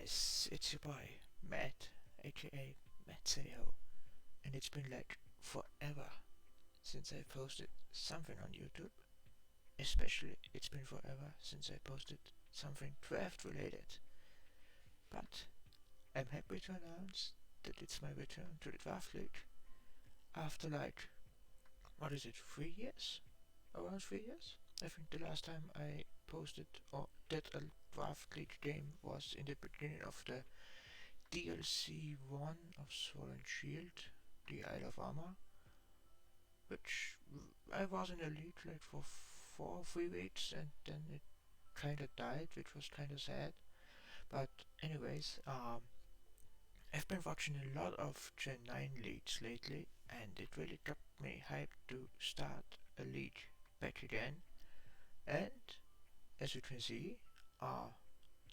guys, it's your boy, Matt, aka Mateo, and it's been like forever since I posted something on YouTube. Especially, it's been forever since I posted something draft related. But I'm happy to announce that it's my return to the draft league after like, what is it, 3 years? Around 3 years? I think the last time I posted or did a draft league game was in the beginning of the DLC 1 of Sword and Shield, the Isle of Armor, which I was in the league like for 3 weeks and then it kinda died, which was kinda sad. But anyways, I've been watching a lot of Gen 9 leagues lately and it really got me hyped to start a league back again. And as you can see,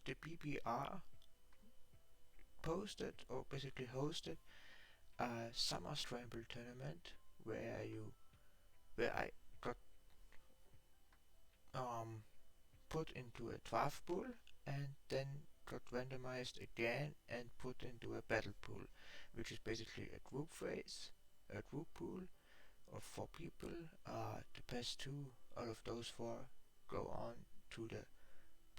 the BBR posted or basically hosted a summer Scramble tournament where I got um, put into a draft pool and then got randomized again and put into a battle pool, which is basically a group phase, a group pool of 4 people. The best two out of those four go on to the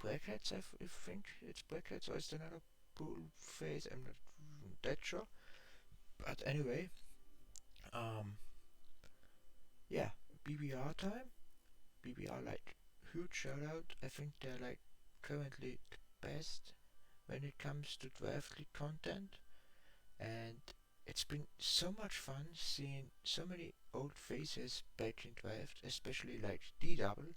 brackets. I think it's brackets or it's another pool phase. I'm not that sure. But anyway, um, yeah, BBR time. BBR like huge shout out. I think they're like currently the best when it comes to draft league content, and it's been so much fun seeing so many old faces back in draft, especially like D Double,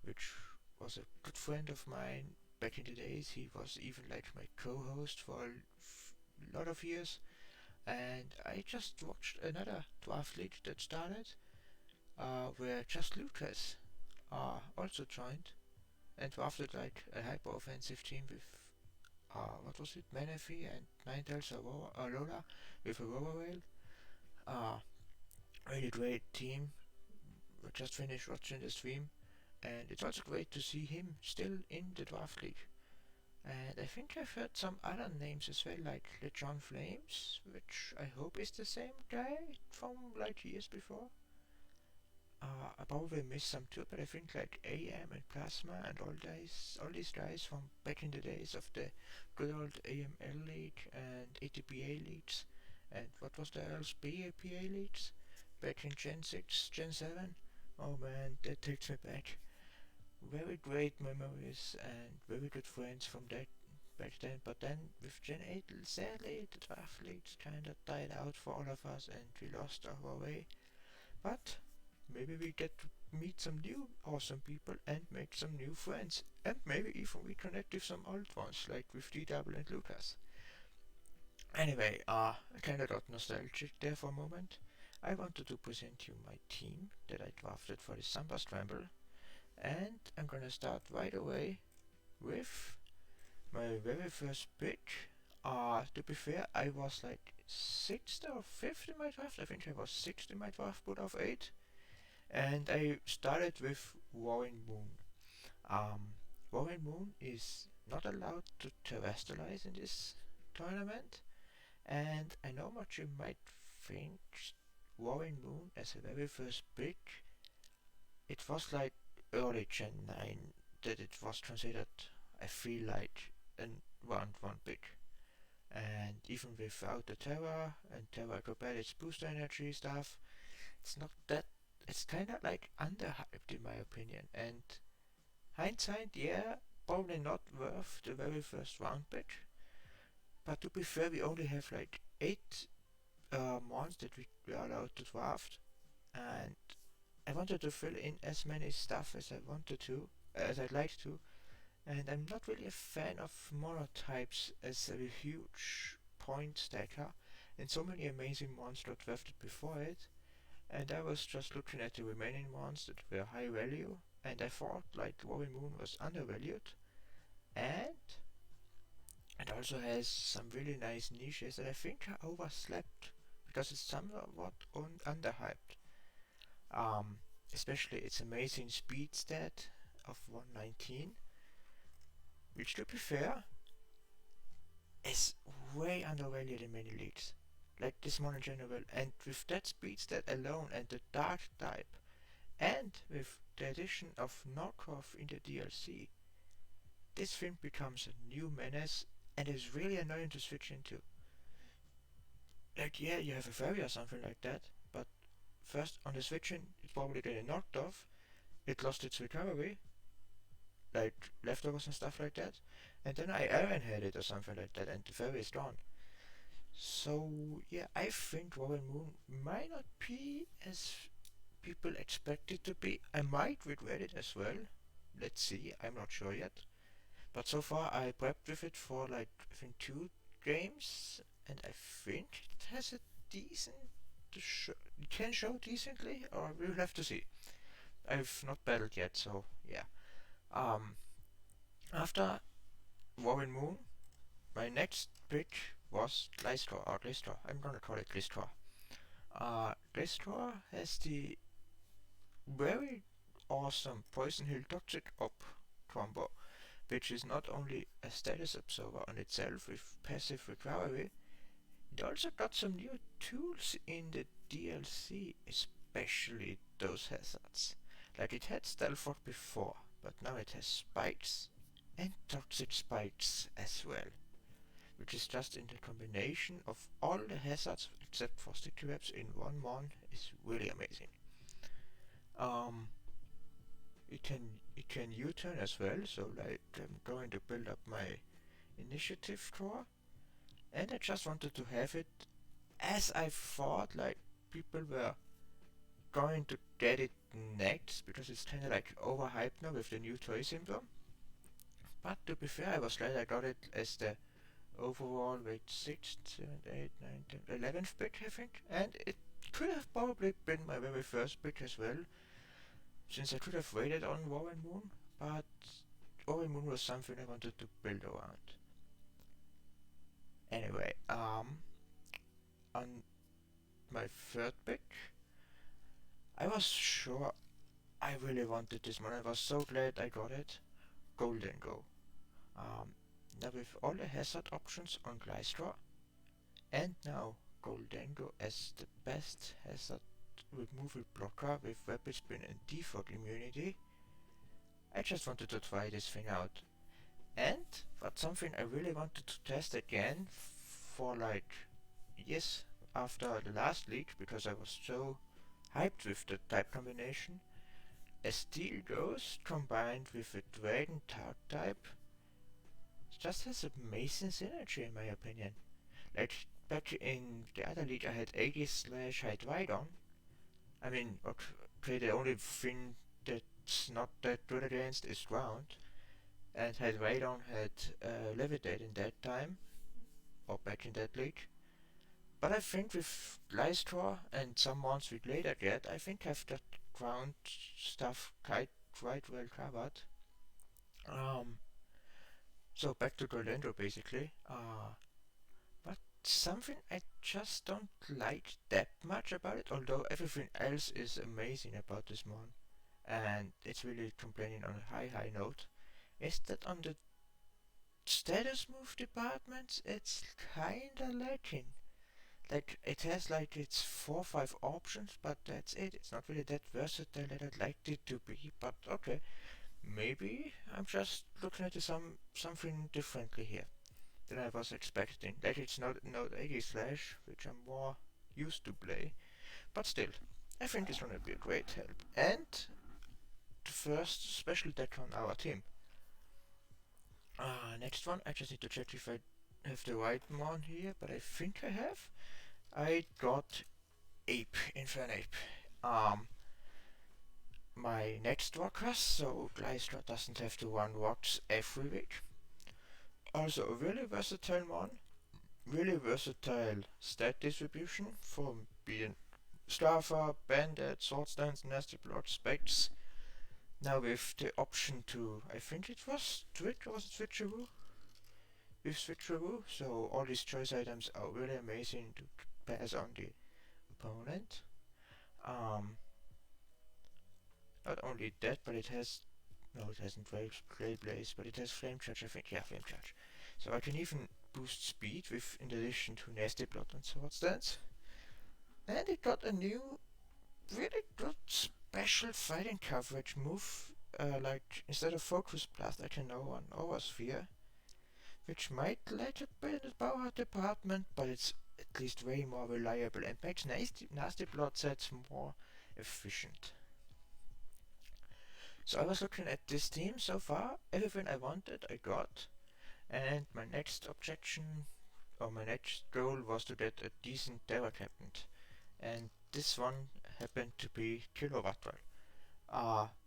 which was a good friend of mine back in the days. He was even like my co-host for a lot of years, and I just watched another draft league that started, where just Lucas also joined and drafted like a hyper offensive team with what was it, Menifee and Ninetales Aurora with Aurora Rail. Uh, really great team. We just finished watching the stream, and it's also great to see him still in the draft league. And I think I've heard some other names as well, like Legion Flames, which I hope is the same guy from like years before. I probably missed some too, but I think like AM and Plasma and all these guys from back in the days of the good old AML League and ATPA leagues, and what was the else, BAPA leagues, back in Gen 6, Gen 7. Oh man, that takes me back. Very great memories and very good friends from that back then. But then with Gen 8, sadly, the draft leagues kinda died out for all of us and we lost our way. But maybe we get to meet some new awesome people and make some new friends. And maybe even reconnect with some old ones, like with DW and Lucas. Anyway, I kinda got nostalgic there for a moment. I wanted to present you my team that I drafted for the Samba Scramble. And I'm gonna start right away with my very first pick. To be fair, I was like 6th or 5th in my draft. I think I was 6th in my draft pool of 8. And I started with Warring Moon. Um, Warring Moon is not allowed to terrestrialize in this tournament, and I know what you might think. Warring Moon as a very first pick, it was like early Gen 9 that it was considered, I feel like, an round 1 pick. And even without the Terra and Terra Acrobatics booster energy stuff, it's not that, it's kinda like underhyped in my opinion. And hindsight, yeah, probably not worth the very first round pick. But to be fair, we only have like 8 mons that we are allowed to draft. And I wanted to fill in as many stuff as I wanted to, as I'd like to. And I'm not really a fan of monotypes as a huge point stacker. And so many amazing mons got drafted before it. And I was just looking at the remaining ones that were high value, and I thought like Warring Moon was undervalued, and it also has some really nice niches that I think are overslept because it's somewhat underhyped. Um, Especially its amazing speed stat of 119, which to be fair is way undervalued in many leagues. Like this one in general, and with that speed stat alone and the dark type, and with the addition of knockoff in the DLC, this thing becomes a new menace and is really annoying to switch into. Like, yeah, you have a fairy or something like that, but first on the switching, it's probably getting knocked off, it lost its recovery, like leftovers and stuff like that, and then I Iron had it or something like that, and the fairy is gone. So, yeah, I think Robin Moon might not be as people expect it to be. I might regret it as well. Let's see, I'm not sure yet. But so far I prepped with it for like I think 2 games, and I think it has a decent it can show decently, or we'll have to see. I've not battled yet, so yeah. Um, After War and Moon, my next pick was Gliscor, or Gliscor. I'm gonna call it Gliscor. Gliscor has the very awesome Poison Hill Toxic Up combo, which is not only a status absorber on itself with passive recovery, it also got some new tools in the DLC, especially those hazards. Like it had Stealth Rock before, but now it has spikes and toxic spikes as well, which is just in the combination of all the hazards except for sticky webs in one mon is really amazing. Um, it can U-turn as well, so like I'm going to build up my initiative score, and I just wanted to have it as I thought like people were going to get it next because it's kind of like overhyped now with the new toy syndrome. But to be fair, I was glad I got it as the overall wait 6th, 7th, 8th, 9th, 10th, 11th pick I think, and it could have probably been my very first pick as well, since I could have waited on War and Moon, but War and Moon was something I wanted to build around. Anyway, on my third pick, I was sure I really wanted this one. I was so glad I got it. Golden Go. Um, Now with all the hazard options on Glystraw, and now Goldengo as the best hazard removal blocker with Rapid Spin and default immunity, I just wanted to try this thing out. And but something I really wanted to test again for like yes after the last league because I was so hyped with the type combination. A Steel Ghost combined with a Dragon Dark type just has amazing synergy in my opinion. Like back in the other league I had Aegis slash Hydreigon. I mean, okay, the only thing that's not that good against is ground, and Hydreigon had Levitate in that time, or back in that league. But I think with Lystra and some months we later get, I think I've got ground stuff quite well covered. Um, so back to Golendo basically. But something I just don't like that much about it, although everything else is amazing about this mon, and it's really complaining on a high note, is that on the status move departments it's kinda lacking. Like it has like its 4 or 5 options, but that's it. It's not really that versatile that I'd like it to be. But okay, maybe I'm just looking at something differently here than I was expecting. Like it's not no 80 slash, which I'm more used to play. But still, I think it's gonna be a great help. And the first special deck on our team. Next one, I just need to check if I have the right one here, but I think I have. I got Ape, Infernape. Um, my next walkers, so Glyster doesn't have to run walks every week. Also a really versatile one, really versatile stat distribution from being Starfire, Bandit, Sword Stance, Nasty Blood, Specs. Now with the option to, I think it was Twitch or was it Switcheroo? With Switcheroo, so all these choice items are really amazing to pass on the opponent. Um, Not only that, but it has no, it hasn't Blade Blaze, but it has Flame Charge. I think, yeah, Flame Charge. So I can even boost speed with, in addition to nasty blood and sword stance. And it got a new, really good special fighting coverage move, like instead of Focus Blast I can now on Oversphere, which might let a bit in the power department, but it's at least way more reliable and makes nasty blood sets more efficient. So I was looking at this team so far, everything I wanted I got, and my next objection, or my next goal, was to get a decent Terra Captain, and this one happened to be Kilowatt.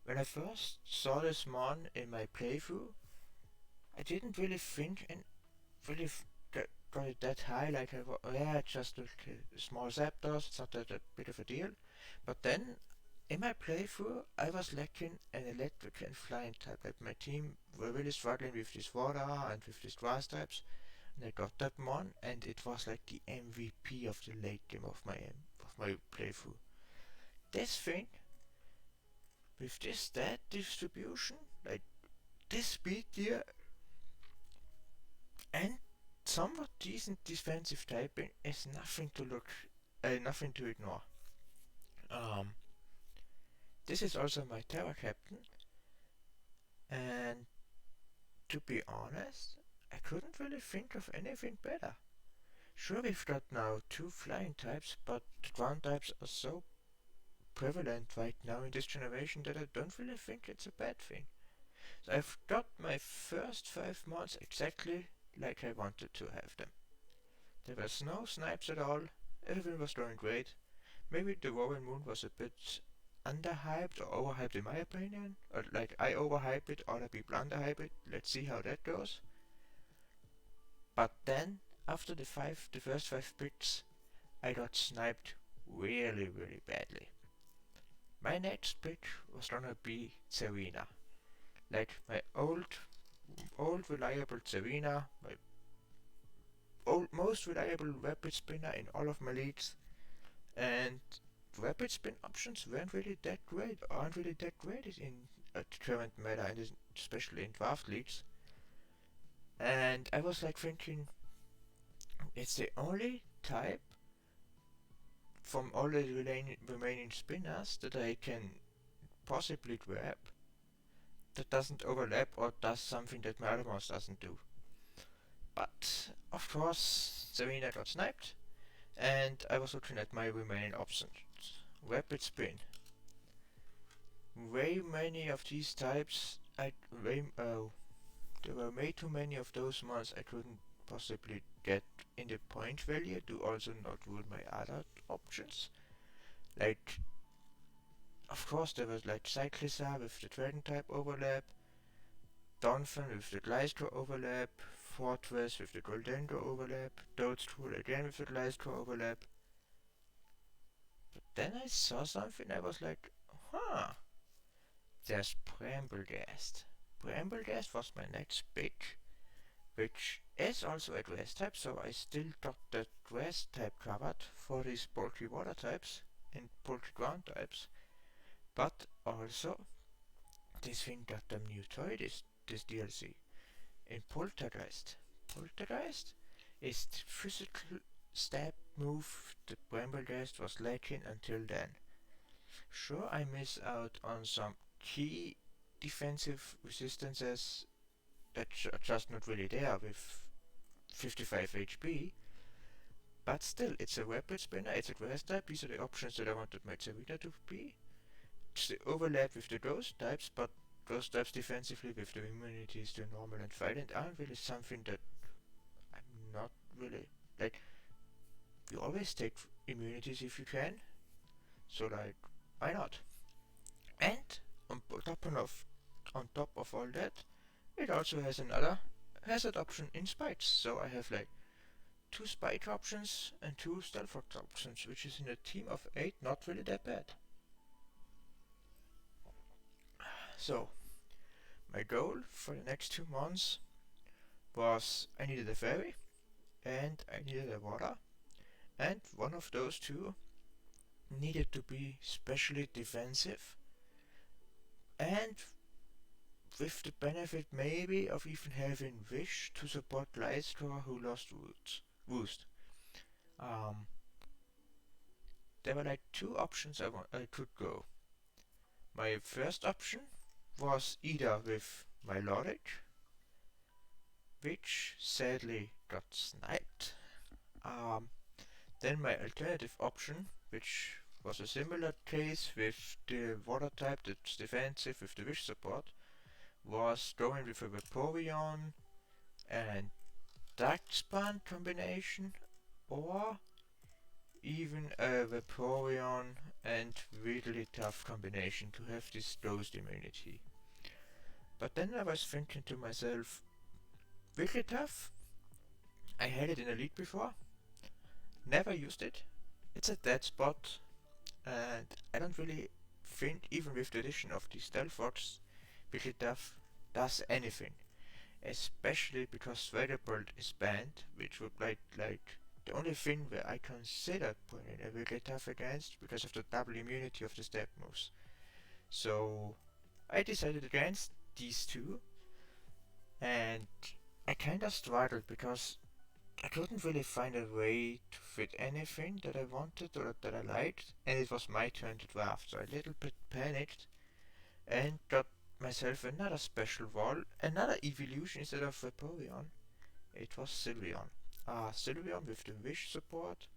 When I first saw this mon in my playthrough, I didn't really think and really got it that high, like yeah, just a small Zapdos, it's not that a bit of a deal. But then, in my playthrough, I was lacking an electric and flying type. Like my team were really struggling with this water and with these grass types, and I got that mon, and it was like the MVP of the late game of my playthrough. This thing, with this stat distribution, like this speed tier, and somewhat decent defensive typing, is nothing to ignore. Um, this is also my Terra Captain, and to be honest, I couldn't really think of anything better. Sure, we've got now two flying types, but the ground types are so prevalent right now in this generation that I don't really think it's a bad thing. So I've got my first 5 months exactly like I wanted to have them. There was no snipes at all, everything was going great. Maybe the Roaring Moon was a bit underhyped or overhyped in my opinion. Or like I overhype it, other people underhype it. Let's see how that goes. But then, after the first 5 picks, I got sniped really, really badly. My next pick was gonna be Serena. Like my old reliable Serena, my most reliable rapid spinner in all of my leagues, and rapid spin options weren't really that great, aren't really that great in current meta, and especially in draft leagues. And I was like thinking, it's the only type from all the remaining spinners that I can possibly grab that doesn't overlap or does something that my other mouse doesn't do. But of course, Serena got sniped, and I was looking at my remaining options. Rapid spin. Way many of these types, there were way too many of those ones I couldn't possibly get in the point value to also not ruin my other options. Like, of course, there was like Cyclizar with the Dragon type overlap, Donphan with the Gliscor overlap, Fortress with the Goldengo overlap, Toadstool again with the Gliscor overlap. But then I saw something, I was like, huh, there's Brambleghast. Brambleghast was my next pick, which is also a grass type, so I still got the grass type covered for these bulky water types and bulky ground types. But also, this thing got them new toy this DLC in Poltergeist. Poltergeist is the physical stab move the Bramblegeist was lacking until then. Sure, I miss out on some key defensive resistances that are just not really there with 55 HP, but still, it's a rapid spinner, it's a grass type, these are the options that I wanted my Serena to be. It's the overlap with the ghost types, but ghost types defensively with the immunities to normal and violent aren't really something that I'm not really, like, you always take immunities if you can, so like, why not? And on top of all that, it also has another hazard option in spikes, so I have like 2 spike options and 2 stealth options, which is in a team of 8 not really that bad. So, my goal for the next 2 months was I needed a fairy and I needed a water, and one of those two needed to be specially defensive and with the benefit maybe of even having Wish to support Lystra who lost Woost. Um, there were like two options I could go. My first option was either with my Lorich, which sadly got sniped. Um, then my alternative option, which was a similar case with the water type that's defensive with the Wish support, was going with a Vaporeon and Darkspan combination, or even a Vaporeon and Wigglytuff combination to have this ghost immunity. But then I was thinking to myself, Wigglytuff, I had it in a league before, never used it, it's a dead spot, and I don't really think even with the addition of the Stealth Fox, Wigglytuff does anything. Especially because Sweaterbolt is banned, which would like the only thing where I considered putting a Wigglytuff against because of the double immunity of the step moves. So I decided against these two, and I kinda struggled because I couldn't really find a way to fit anything that I wanted or that I liked, and it was my turn to draft, so I a little bit panicked and got myself another special wall, another evolution instead of Vaporeon. It was Sylveon. Sylveon with the Wish support,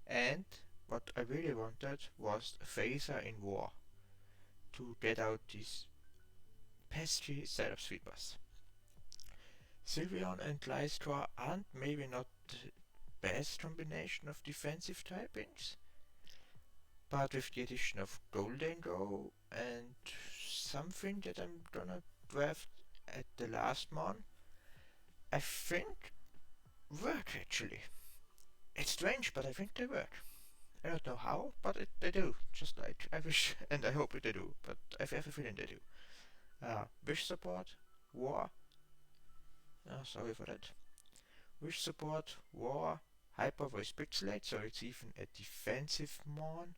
and what I really wanted was a Phaser in War to get out this pesky set of Sweetbus. Sylveon and Lystra aren't maybe not the best combination of defensive typings, but with the addition of Golden Go and something that I'm gonna draft at the last mon, I think work actually. It's strange, but I think they work. I don't know how, but they do. Just like I wish and I hope they do, but I have a feeling they do. Wish support, War. Sorry for that. Wish support, War, Hyper Voice Pixelate, so it's even a defensive mon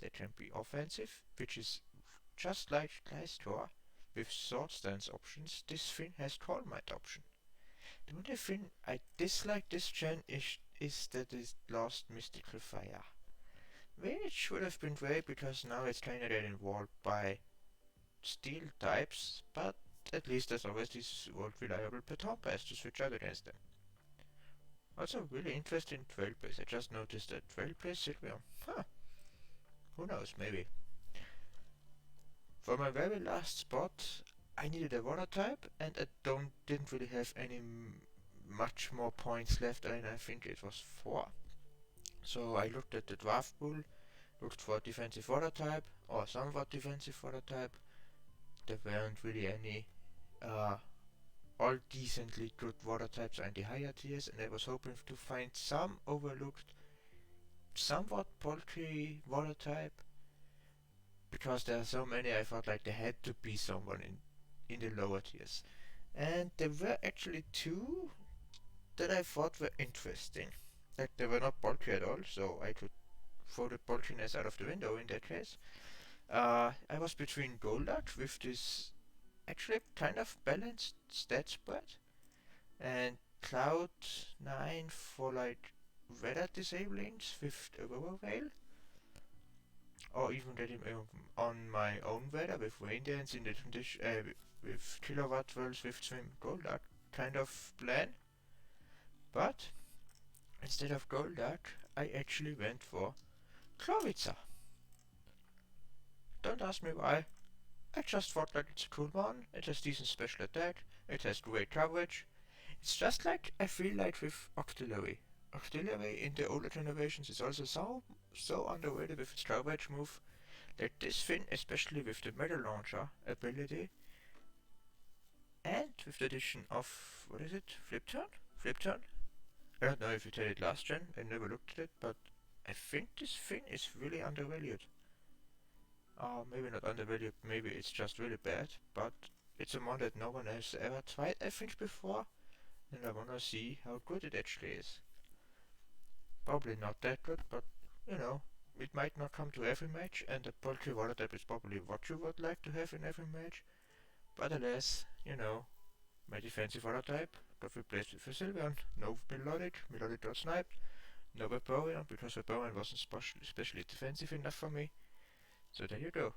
that can be offensive, which is just like Glistor. With Sword Stance options, this thing has Call Might option. The only thing I dislike this gen is that it lost Mystical Fire. Which should have been great because now it's kinda getting walled by steel types, but at least there's always this old reliable Baton Pass to switch out against them. Also really interesting Trailblaze. I just noticed that Trailblaze Sylveon. Huh. Who knows, maybe. For my very last spot, I needed a water type, and I didn't really have any much more points left, and I think it was 4. So I looked at the draft pool, looked for a defensive water type, or somewhat defensive water type. There weren't really any all decently good water types in the higher tiers, and I was hoping to find some overlooked, somewhat bulky water type, because there are so many I felt like there had to be someone in the lower tiers. And there were actually two that I thought were interesting. Like they were not bulky at all, so I could throw the bulkiness out of the window in that case. I was between Golduck with this actually kind of balanced stat spread, and Cloud9 for like weather disablings with Aurora Veil, or even getting on my own weather with rain dance in the condition with kilowatt wells with swim Golduck kind of plan. But instead of Golduck, I actually went for Clovica. Don't ask me why. I just thought that it's a cool one, it has decent special attack, it has great coverage. It's just like I feel like with Octillery. Octillery in the older generations is also so underrated with its coverage move that this thing, especially with the Metal Launcher ability, and with the addition of, what is it, Flip Turn? Flip Turn? I don't know if it had it last gen, I never looked at it, but I think this thing is really undervalued. Maybe not undervalued, maybe it's just really bad, but it's a mod that no one has ever tried, I think, before, and I wanna see how good it actually is. Probably not that good, but, you know, it might not come to every match, and a bulky water type is probably what you would like to have in every match, but alas, you know, my defensive auto type got replaced with a Sylveon. No Melodic got sniped. No Vaporeon, because Vaporeon wasn't especially defensive enough for me. So there you go.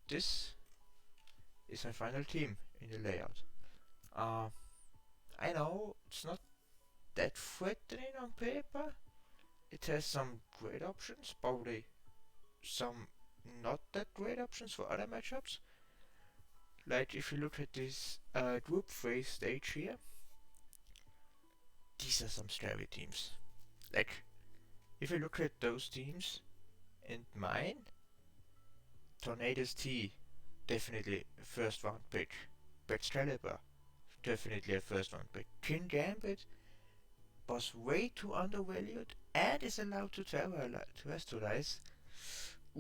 This is my final team in the layout. Uh, I know it's not that threatening on paper. It has some great options, probably some not that great options for other matchups. Like if you look at this group phase stage here, these are some scary teams. Like if you look at those teams and mine, Tornadoes T, definitely a first round pick. Excalibur, definitely a first round pick. King Gambit was way too undervalued and is allowed to terrorize.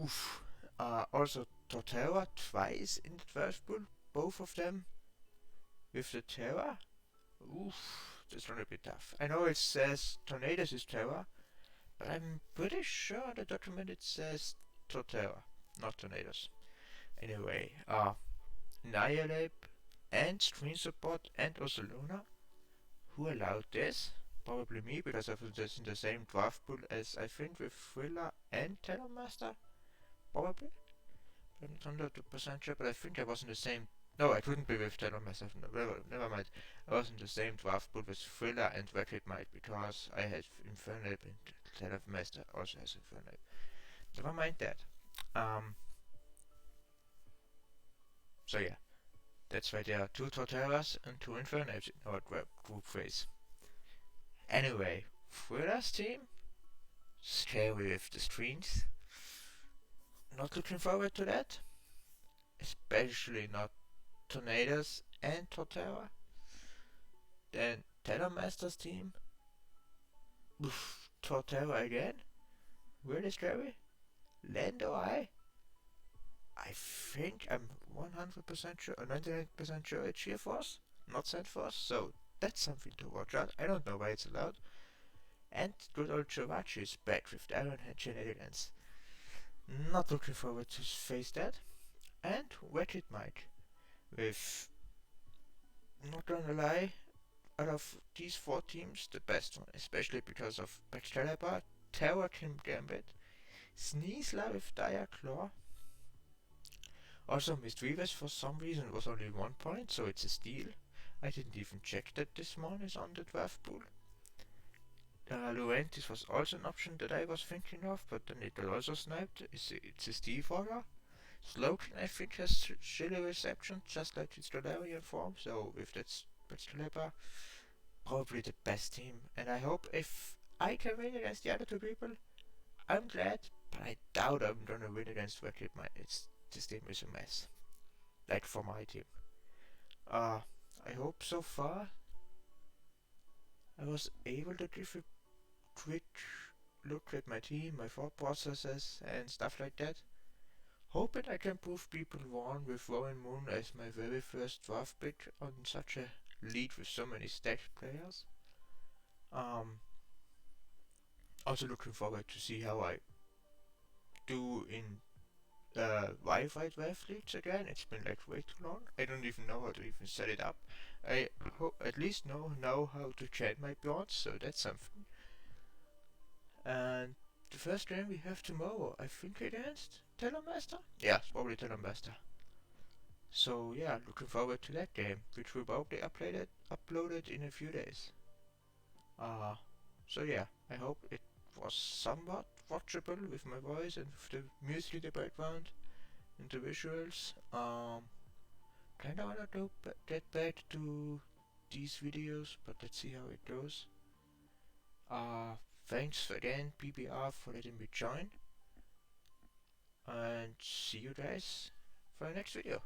Oof. Also Torterra twice in the draft pool, both of them with the Terra. Oof, that's gonna be tough. I know it says Tornadoes is Terra, but I'm pretty sure on the document it says Torterra, not Tornadoes. Anyway, Nihilate and Screen Support and Ocelona. Who allowed this? Probably me, because I was just in the same draft pool as I think with Thriller and Tellermaster. Probably. I'm not 100% sure, but I think I was in the same. No, I couldn't be with Tellermaster. No, never mind. I was in the same draft pool with Thriller and Wrecked Might because I had Infernape and Tellermaster also has Infernape. Never mind that. So yeah. That's why there are 2 Torterras and 2 Infernapes in our group phase. Anyway, Thriller's team, scary with the screens. Not looking forward to that. Especially not Tornadoes and Torterra. Then Tellermaster's team. Oof, Torterra again. Really scary. Lando I think I'm 100% sure, or 99% sure it's Sheer Force, not Sand Force, so that's something to watch out. I don't know why it's allowed. And good old Chovachi is back with the Iron Hand shenanigans. Not looking forward to face that. And Wretched Mike with, not gonna lie, out of these 4 teams, the best one, especially because of Excalibur, Terror King Gambit, Sneasler with Dire Claw. Also, Misdreavus for some reason was only 1 point, so it's a steal. I didn't even check that this one is on the draft pool. Luentis was also an option that I was thinking of, but then it also sniped. It's a Steve Horror. Slowking, I think, has chilly reception, just like its Dolarian form, so with that Excalibur, probably the best team. And I hope if I can win against the other 2 people, I'm glad, but I doubt I'm gonna win against Wrecked Mine. This team is a mess. Like for my team. I hope so far I was able to give a quick look at my team, my thought processes, and stuff like that. Hoping I can prove people wrong with Rowan Moon as my very first draft pick on such a league with so many stacked players. Also looking forward to see how I do in Wi-Fi draft leagues again. It's been like way too long. I don't even know how to even set it up. I at least know how to chain my boards, so that's something. And the first game we have tomorrow, I think against Tellermaster? Yeah, it's probably Tellermaster. So yeah, looking forward to that game, which will probably uploaded in a few days. Uh, so yeah, I hope it was somewhat watchable with my voice and with the music in the background and the visuals. Kinda wanna get back to these videos, but let's see how it goes. Thanks again BBR for letting me join, and see you guys for the next video.